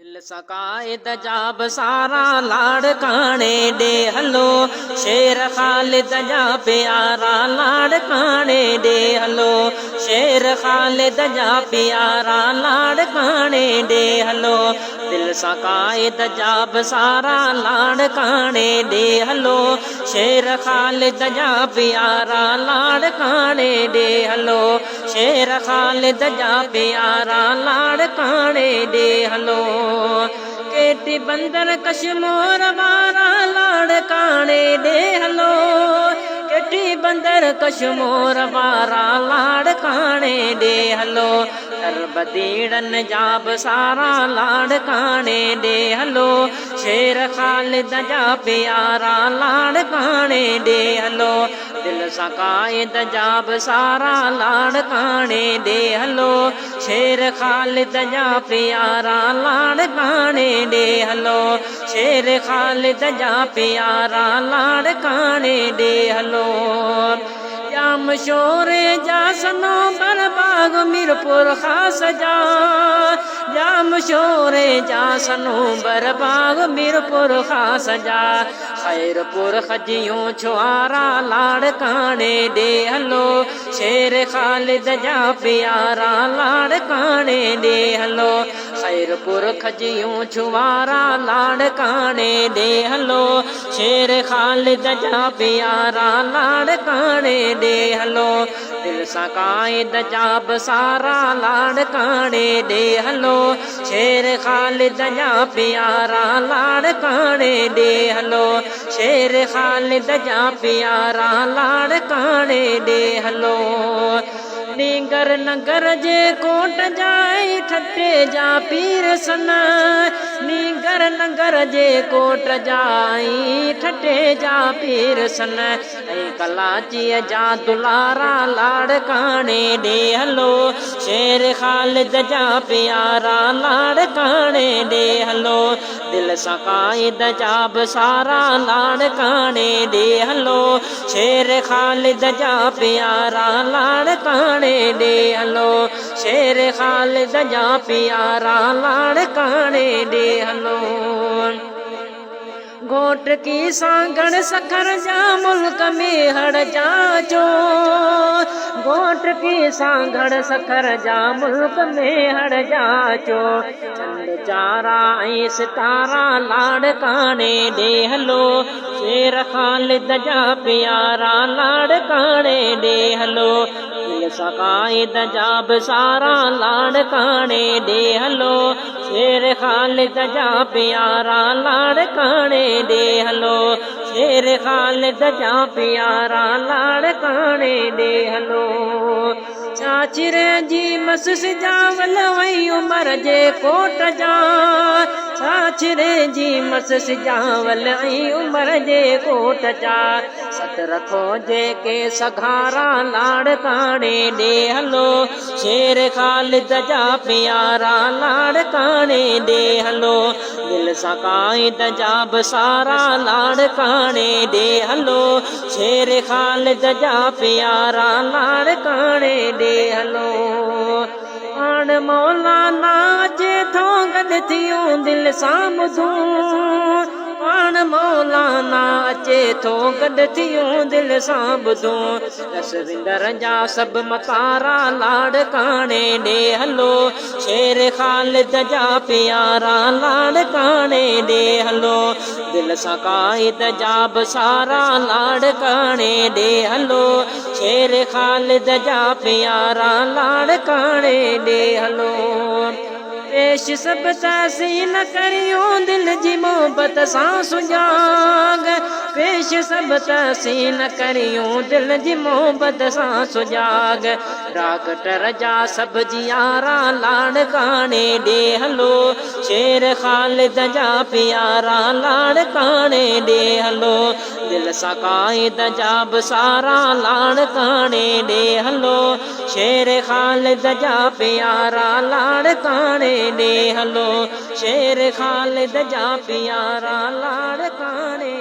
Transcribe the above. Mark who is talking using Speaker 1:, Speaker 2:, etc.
Speaker 1: दिल सकायद जाब सारा लाड़काने दे हलो, शेर खालिद जा प्यारा लाड़काने दे हलो, शेर खालिद जा प्यारा लाड़काने दे हलो। दिल सकायद जाब सारा लाड़काने दे हलो, शेर खालिद जा प्यारा लाड़काने दे हलो, शेर खालिद जा प्यारा लाड़काने दे हलो। केटी बंदर कश्मोर वारा लाड़काने दे हलो, केटी बंदर कश्मोर वारा लाड़काने दे हलो। बदीड़न जाब सारा लाड़काने दे हलो, शेर खालिद जा प्यारा लाड़काने दे हलो। दिल सकायद जाब सारा लाड़काने दे हलो, शेर खालिद जा प्यारा लाड़काने दे हलो, शेर खालिद जा प्यारा लाड़काने दे हलो। या मशोरे जा सनो बरबाग मीरपुर खास जा, या मशोरे जा सनो बरबाग मीरपुर खास जा। खैरपुर खजियों छुआरा लाड़काने दे हलो, शेर खालिद जा प्यारा लाड़काने दे हलो। खैरपुर खजियों छुआरा लाड़काने दे हलो, शेर खालिद जा प्यारा लाड़काने दे हलो। दिल सकायद जाब सारा लाड़काने दे हलो, शेर खालिद जा प्यारा लाड़काने दे हलो, शेर खालिद जा प्यारा लाड़काने दे हलो। नीगर नगर जे कोट जाए ठटे जा पीर सना, नीगर नगर जे कोट जाई ठटे जा पीर सन। कलाची जा दुलारा लाड़काने दे हलो, शेर खालिद जा प्यारा लाड़काने दे हलो। दिल सकायद जाब सारा लाड़काने दे हलो, शेर खालिद जा प्यारा लाड़काने दे हलो, शेर खालिद जा प्यारा लाड़काने दे हलो। घोट की सांगड़ सखर जा मुल्क में हड़ जाचो, घोट की सांगड़ सखर जा मुल्क में हड़ जाचो। चंद चारा ऐं सितारा लाड़काने दे हलो, शेर खालिद जा प्यारा लाड़काने दे हलो। दिल सकायद जाब सारा लाड़काने दे हलो, शेर खालिद जा प्यारा लाड़काने दे हलो, शेर खालिद जा प्यारा लाड़काने दे हलो। चाचिरे जी मसुस जावल वई उमर जे कोट जा, चाचिरे जी मसुस जावल ऐं उमर जे कोट जा। सत रखो जे के सघारा लाड़काने दे हलो, शेर खालिद जा प्यारा लाड़काने दे हलो। दिल सकायद जाब सारा लाड़काने दे हलो, शेर खालिद जा प्यारा लाड़काने दे हलो। पाण मौलाना जे थो गॾु थियूं दिल सां ॿुधूं, पाण मौलाना अचे थो गॾु थियूं दिल सां ॿुधूं। रसविंदर जा सभु मतारा लाड़काने दे हलो, शेर खालिद जा प्यारा लाड़काने दे हलो। दिल सकायद जाब सारा लाड़काने दे हलो, शेर खालिद जा प्यारा लाड़काने दे हलो। पेश सब तहसीन करियूं दिल जी मोहब्बत सां सुजाग, पेश सब तहसीन करियूं दिल जी मोहब्बत सां सुजाग। डॉक्टर जा सब जियारा लाड़काने दे हलो, शेर खालिद जा प्यारा लाड़काने दे हलो। दिल सकायद जाब सारा लाड़काने दे हलो, शेर खालिद जा प्यारा लाड़काने दे हलो, शेर खालिद जा प्यारा लाड़काने